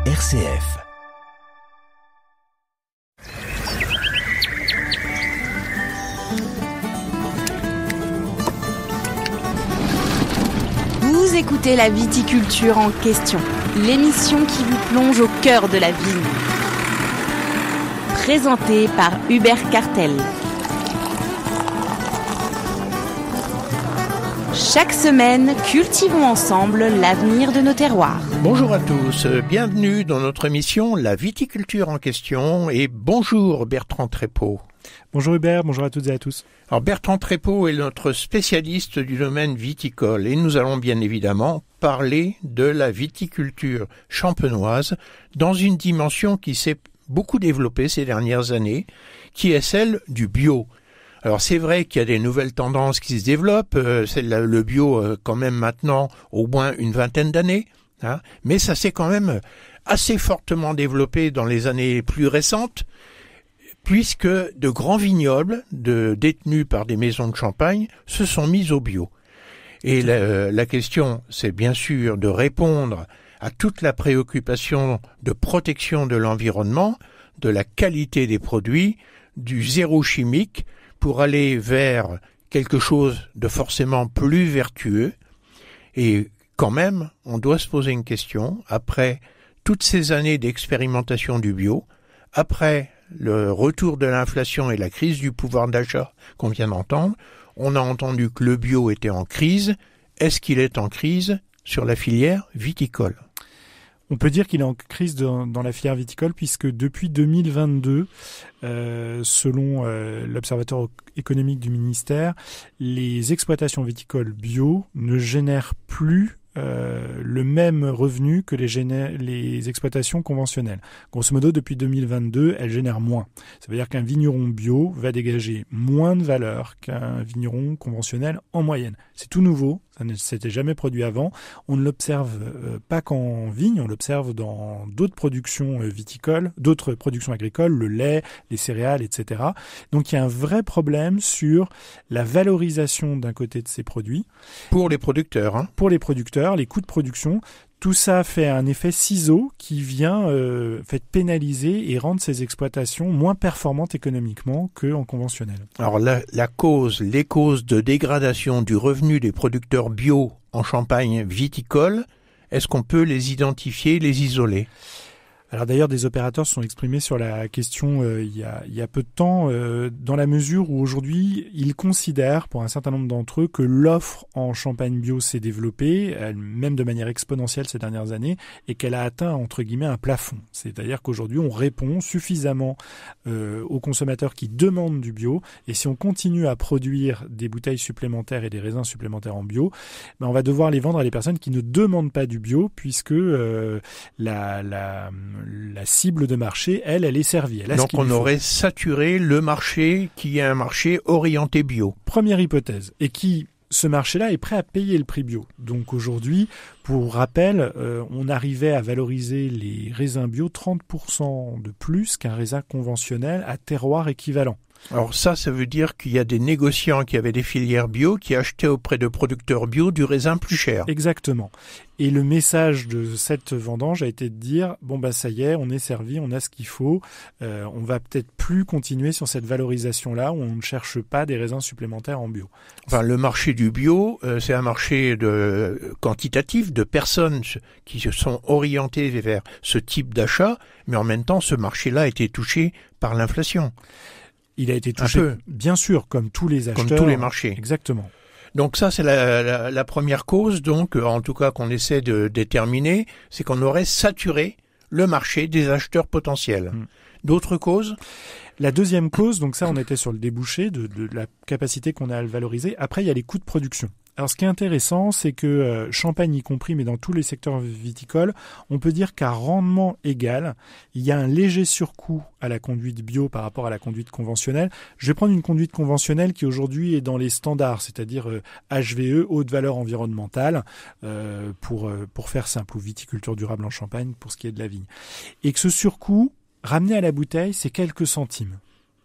RCF. Vous écoutez la viticulture en question, l'émission qui vous plonge au cœur de la vigne. Présentée par Hubert Cartel. Chaque semaine, cultivons ensemble l'avenir de nos terroirs. Bonjour à tous, bienvenue dans notre émission La viticulture en question et bonjour Bertrand Trépeau. Bonjour Hubert, bonjour à toutes et à tous. Alors Bertrand Trépeau est notre spécialiste du domaine viticole et nous allons bien évidemment parler de la viticulture champenoise dans une dimension qui s'est beaucoup développée ces dernières années, qui est celle du bio. Alors c'est vrai qu'il y a des nouvelles tendances qui se développent, c'est le bio quand même maintenant au moins une vingtaine d'années, mais ça s'est quand même assez fortement développé dans les années plus récentes, puisque de grands vignobles détenus par des maisons de champagne se sont mis au bio. Et la question, c'est bien sûr de répondre à toute la préoccupation de protection de l'environnement, de la qualité des produits, du zéro chimique, pour aller vers quelque chose de forcément plus vertueux. Et quand même, on doit se poser une question, après toutes ces années d'expérimentation du bio, après le retour de l'inflation et la crise du pouvoir d'achat qu'on vient d'entendre, on a entendu que le bio était en crise. Est-ce qu'il est en crise sur la filière viticole ? On peut dire qu'il est en crise dans la filière viticole puisque depuis 2022, selon l'Observatoire économique du ministère, les exploitations viticoles bio ne génèrent plus le même revenu que les exploitations conventionnelles. Grosso modo, depuis 2022, elles génèrent moins. Ça veut dire qu'un vigneron bio va dégager moins de valeur qu'un vigneron conventionnel en moyenne. C'est tout nouveau, ça ne s'était jamais produit avant. On ne l'observe pas qu'en vigne, on l'observe dans d'autres productions viticoles, d'autres productions agricoles, le lait, les céréales, etc. Donc il y a un vrai problème sur la valorisation d'un côté de ces produits. Pour les producteurs, Pour les producteurs, les coûts de production, tout ça fait un effet ciseau qui vient pénaliser et rendre ces exploitations moins performantes économiquement qu'en conventionnel. Alors les causes de dégradation du revenu des producteurs bio en Champagne viticole, est-ce qu'on peut les identifier, les isoler ? Alors d'ailleurs, des opérateurs se sont exprimés sur la question il y a peu de temps, dans la mesure où aujourd'hui, ils considèrent, pour un certain nombre d'entre eux, que l'offre en champagne bio s'est développée, même de manière exponentielle ces dernières années, et qu'elle a atteint, entre guillemets, un plafond. C'est-à-dire qu'aujourd'hui, on répond suffisamment aux consommateurs qui demandent du bio, et si on continue à produire des bouteilles supplémentaires et des raisins supplémentaires en bio, on va devoir les vendre à des personnes qui ne demandent pas du bio, puisque la cible de marché, elle est servie. Donc on aurait saturé le marché qui est un marché orienté bio. Première hypothèse. Et ce marché-là est prêt à payer le prix bio. Donc aujourd'hui, pour rappel, on arrivait à valoriser les raisins bio 30% de plus qu'un raisin conventionnel à terroir équivalent. Alors ça veut dire qu'il y a des négociants qui avaient des filières bio qui achetaient auprès de producteurs bio du raisin plus cher. Exactement. Et le message de cette vendange a été de dire, ça y est, on est servi, on a ce qu'il faut, on va peut-être plus continuer sur cette valorisation-là où on ne cherche pas des raisins supplémentaires en bio. Enfin, le marché du bio, c'est un marché quantitatif de personnes qui se sont orientées vers ce type d'achat, mais en même temps, ce marché-là a été touché par l'inflation. Il a été touché, bien sûr, comme tous les acheteurs. Comme tous les marchés. Exactement. Donc ça, c'est la première cause, donc en tout cas qu'on essaie de déterminer, c'est qu'on aurait saturé le marché des acheteurs potentiels. D'autres causes ? La deuxième cause, donc ça, on était sur le débouché de la capacité qu'on a à le valoriser. Après, il y a les coûts de production. Alors, ce qui est intéressant, c'est que Champagne y compris, mais dans tous les secteurs viticoles, on peut dire qu'à rendement égal, il y a un léger surcoût à la conduite bio par rapport à la conduite conventionnelle. Je vais prendre une conduite conventionnelle qui aujourd'hui est dans les standards, c'est-à-dire HVE, haute valeur environnementale, pour faire simple, ou viticulture durable en Champagne pour ce qui est de la vigne. Et que ce surcoût, ramené à la bouteille, c'est quelques centimes.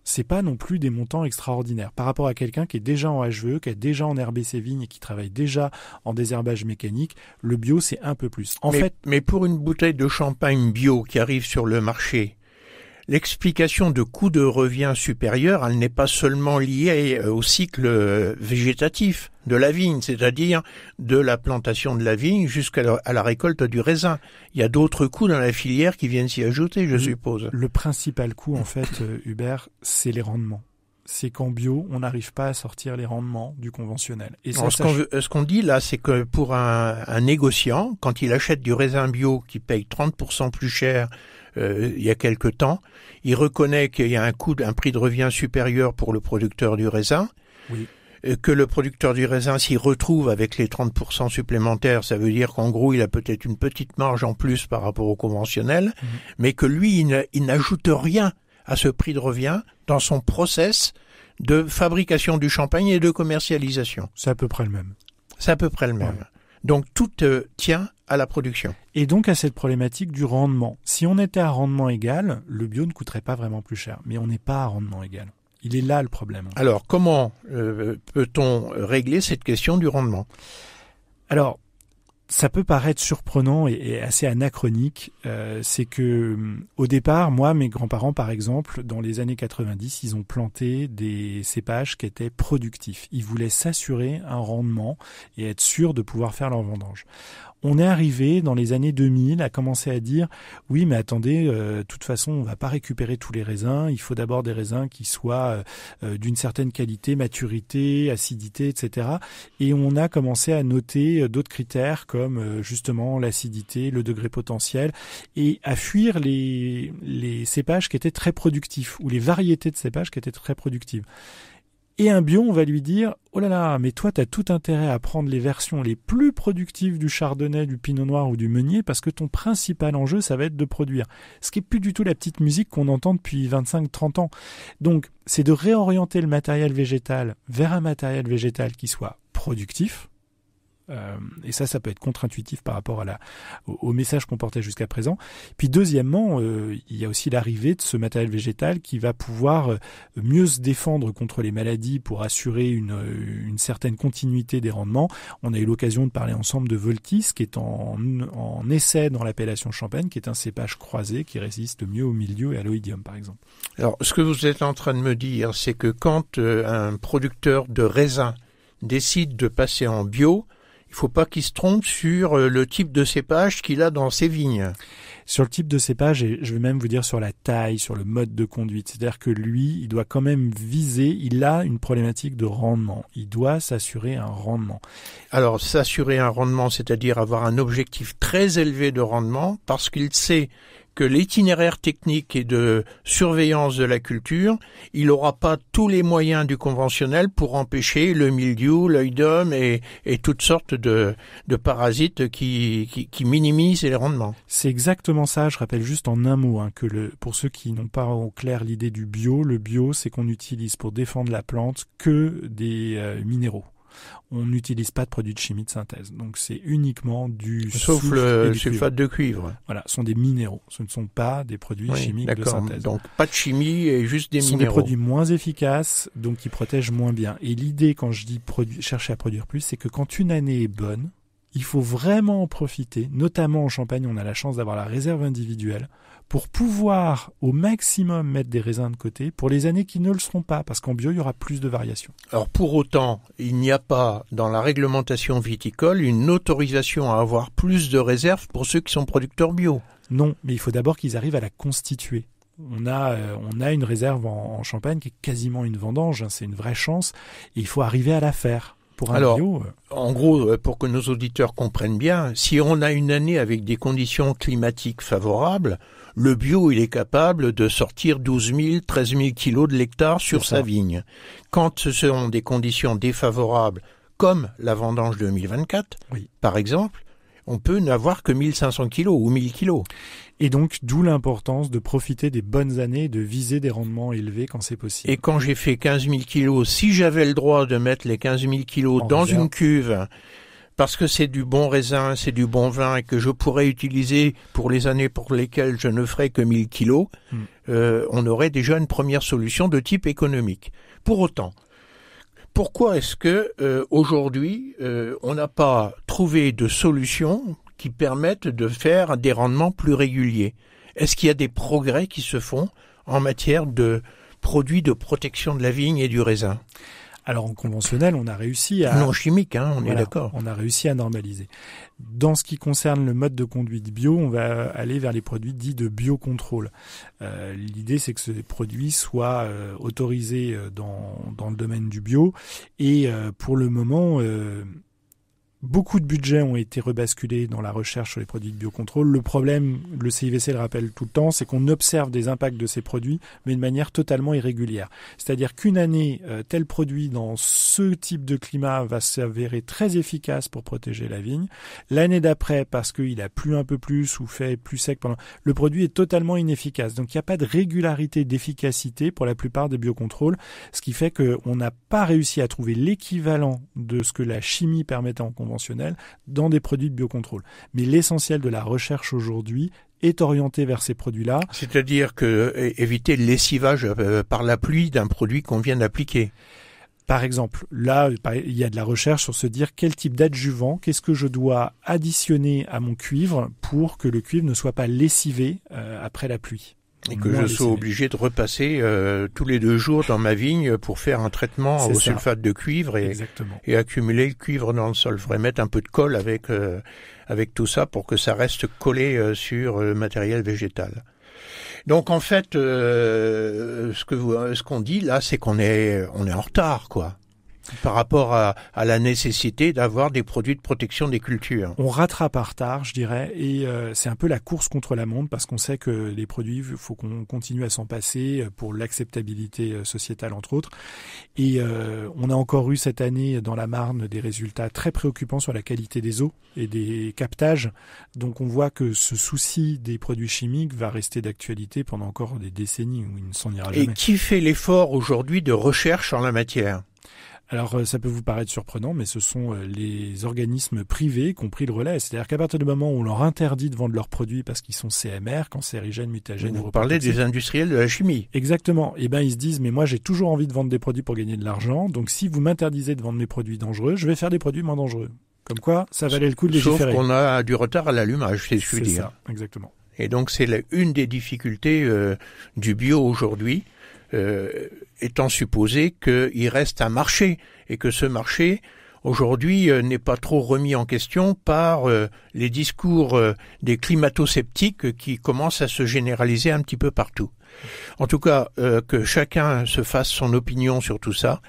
C'est pas non plus des montants extraordinaires. Par rapport à quelqu'un qui est déjà en HVE, qui a déjà enherbé ses vignes et qui travaille déjà en désherbage mécanique, le bio, c'est un peu plus. Mais pour une bouteille de champagne bio qui arrive sur le marché, l'explication de coût de revient supérieur, elle n'est pas seulement liée au cycle végétatif de la vigne, c'est-à-dire de la plantation de la vigne jusqu'à la récolte du raisin. Il y a d'autres coûts dans la filière qui viennent s'y ajouter, je suppose. Le principal coût, en fait, Hubert, c'est les rendements. C'est qu'en bio, on n'arrive pas à sortir les rendements du conventionnel. Et ça, ce qu'on dit là, c'est que pour un négociant, quand il achète du raisin bio qui paye 30% plus cher il y a quelque temps, il reconnaît qu'il y a un prix de revient supérieur pour le producteur du raisin, oui. Que le producteur du raisin s'y retrouve avec les 30% supplémentaires, ça veut dire qu'en gros, il a peut-être une petite marge en plus par rapport au conventionnel, mais que lui, il n'ajoute rien à ce prix de revient dans son process de fabrication du champagne et de commercialisation. C'est à peu près le même. Ouais. Donc tout tient à la production. Et donc à cette problématique du rendement. Si on était à rendement égal, le bio ne coûterait pas vraiment plus cher. Mais on n'est pas à rendement égal. Il est là le problème. Alors comment peut-on régler cette question du rendement ? Alors, ça peut paraître surprenant et assez anachronique. C'est que au départ, moi, mes grands-parents, par exemple, dans les années 90, ils ont planté des cépages qui étaient productifs. Ils voulaient s'assurer un rendement et être sûrs de pouvoir faire leur vendange. On est arrivé dans les années 2000 à commencer à dire oui mais attendez, de toute façon on va pas récupérer tous les raisins, il faut d'abord des raisins qui soient d'une certaine qualité, maturité, acidité, etc. Et on a commencé à noter d'autres critères comme justement l'acidité, le degré potentiel et à fuir les cépages qui étaient très productifs ou les variétés de cépages qui étaient très productives. Et un bio, on va lui dire « Oh là là, mais toi, tu as tout intérêt à prendre les versions les plus productives du chardonnay, du pinot noir ou du meunier parce que ton principal enjeu, ça va être de produire. » Ce qui est plus du tout la petite musique qu'on entend depuis 25-30 ans. Donc, c'est de réorienter le matériel végétal vers un matériel végétal qui soit productif. Et ça peut être contre-intuitif par rapport au message qu'on portait jusqu'à présent. Puis deuxièmement, il y a aussi l'arrivée de ce matériel végétal qui va pouvoir mieux se défendre contre les maladies pour assurer une certaine continuité des rendements. On a eu l'occasion de parler ensemble de Voltis, qui est en essai dans l'appellation Champagne, qui est un cépage croisé qui résiste mieux au mildiou et à l'oïdium, par exemple. Alors, ce que vous êtes en train de me dire, c'est que quand un producteur de raisin décide de passer en bio, il ne faut pas qu'il se trompe sur le type de cépage qu'il a dans ses vignes. Sur le type de cépage, et je vais même vous dire sur la taille, sur le mode de conduite. C'est-à-dire que lui, il doit quand même viser, il a une problématique de rendement. Il doit s'assurer un rendement. Alors, s'assurer un rendement, c'est-à-dire avoir un objectif très élevé de rendement, parce qu'il sait que l'itinéraire technique et de surveillance de la culture, il n'aura pas tous les moyens du conventionnel pour empêcher le mildiou, l'oïdium et toutes sortes de parasites qui minimisent les rendements. C'est exactement ça. Je rappelle juste en un mot que pour ceux qui n'ont pas au clair l'idée du bio, le bio, c'est qu'on utilise pour défendre la plante que des minéraux. On n'utilise pas de produits de chimie de synthèse. Donc c'est uniquement du sauf le sulfate de cuivre. Voilà, ce sont des minéraux. Ce ne sont pas des produits chimiques de synthèse. Donc pas de chimie et juste des minéraux. Ce sont des produits moins efficaces, donc qui protègent moins bien. Et l'idée, quand je dis chercher à produire plus, c'est que quand une année est bonne, il faut vraiment en profiter. Notamment en Champagne, on a la chance d'avoir la réserve individuelle pour pouvoir au maximum mettre des raisins de côté pour les années qui ne le seront pas, parce qu'en bio, il y aura plus de variations. Alors pour autant, il n'y a pas dans la réglementation viticole une autorisation à avoir plus de réserves pour ceux qui sont producteurs bio. Non, mais il faut d'abord qu'ils arrivent à la constituer. On a une réserve en Champagne qui est quasiment une vendange, c'est une vraie chance, et il faut arriver à la faire. Alors, en gros, pour que nos auditeurs comprennent bien, si on a une année avec des conditions climatiques favorables, le bio, il est capable de sortir 12 000, 13 000 kilos de l'hectare sur sa vigne. Quand ce sont des conditions défavorables, comme la vendange 2024, par exemple, on peut n'avoir que 1500 kilos ou 1000 kilos. Et donc, d'où l'importance de profiter des bonnes années, de viser des rendements élevés quand c'est possible. Et quand j'ai fait 15 000 kilos, si j'avais le droit de mettre les 15 000 kilos dans une cuve parce que c'est du bon raisin, c'est du bon vin et que je pourrais utiliser pour les années pour lesquelles je ne ferai que 1000 kilos, on aurait déjà une première solution de type économique. Pour autant, pourquoi est-ce que aujourd'hui on n'a pas trouvé de solution qui permettent de faire des rendements plus réguliers? Est-ce qu'il y a des progrès qui se font en matière de produits de protection de la vigne et du raisin? Alors en conventionnel, on a réussi à... Non chimique, on est d'accord. On a réussi à normaliser. Dans ce qui concerne le mode de conduite bio, on va aller vers les produits dits de biocontrôle. L'idée, c'est que ces produits soient autorisés dans le domaine du bio. Et pour le moment... beaucoup de budgets ont été rebasculés dans la recherche sur les produits de biocontrôle. Le problème, le CIVC le rappelle tout le temps, c'est qu'on observe des impacts de ces produits, mais de manière totalement irrégulière. C'est-à-dire qu'une année, tel produit dans ce type de climat va s'avérer très efficace pour protéger la vigne. L'année d'après, parce qu'il a plu un peu plus ou fait plus sec le produit est totalement inefficace. Donc il n'y a pas de régularité d'efficacité pour la plupart des biocontrôles, ce qui fait qu'on n'a pas réussi à trouver l'équivalent de ce que la chimie permettait en conventionnel dans des produits de biocontrôle. Mais l'essentiel de la recherche aujourd'hui est orienté vers ces produits-là. C'est-à-dire que éviter le lessivage par la pluie d'un produit qu'on vient d'appliquer. Par exemple, là, il y a de la recherche sur se dire quel type d'adjuvant, qu'est-ce que je dois additionner à mon cuivre pour que le cuivre ne soit pas lessivé après la pluie. Et que je sois obligé de repasser tous les 2 jours dans ma vigne pour faire un traitement au sulfate de cuivre et accumuler le cuivre dans le sol. Il faudrait mettre un peu de colle avec tout ça pour que ça reste collé sur le matériel végétal. Donc en fait, ce qu'on dit là, c'est qu'on est en retard, quoi. Par rapport à la nécessité d'avoir des produits de protection des cultures. On rattrape en retard, je dirais, et c'est un peu la course contre la montre parce qu'on sait que les produits, il faut qu'on continue à s'en passer pour l'acceptabilité sociétale, entre autres. Et on a encore eu cette année dans la Marne des résultats très préoccupants sur la qualité des eaux et des captages. Donc on voit que ce souci des produits chimiques va rester d'actualité pendant encore des décennies où il ne s'en ira jamais. Et qui fait l'effort aujourd'hui de recherche en la matière ? Alors ça peut vous paraître surprenant, mais ce sont les organismes privés qui ont pris le relais. C'est-à-dire qu'à partir du moment où on leur interdit de vendre leurs produits parce qu'ils sont CMR, cancérigènes, mutagènes... Vous parlez des industriels de la chimie. Exactement. Et ben ils se disent, mais moi j'ai toujours envie de vendre des produits pour gagner de l'argent, donc si vous m'interdisez de vendre mes produits dangereux, je vais faire des produits moins dangereux. Comme quoi, ça valait le coup de légiférer. Sauf qu'on a du retard à l'allumage, c'est ce que je veux dire. C'est ça, exactement. Et donc c'est une des difficultés du bio aujourd'hui. Étant supposé qu'il reste un marché et que ce marché aujourd'hui n'est pas trop remis en question par les discours des climato-sceptiques qui commencent à se généraliser un petit peu partout. En tout cas, que chacun se fasse son opinion sur tout ça.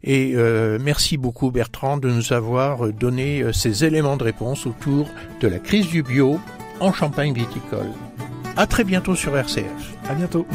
Et merci beaucoup Bertrand de nous avoir donné ces éléments de réponse autour de la crise du bio en Champagne viticole. À très bientôt sur RCF. À bientôt.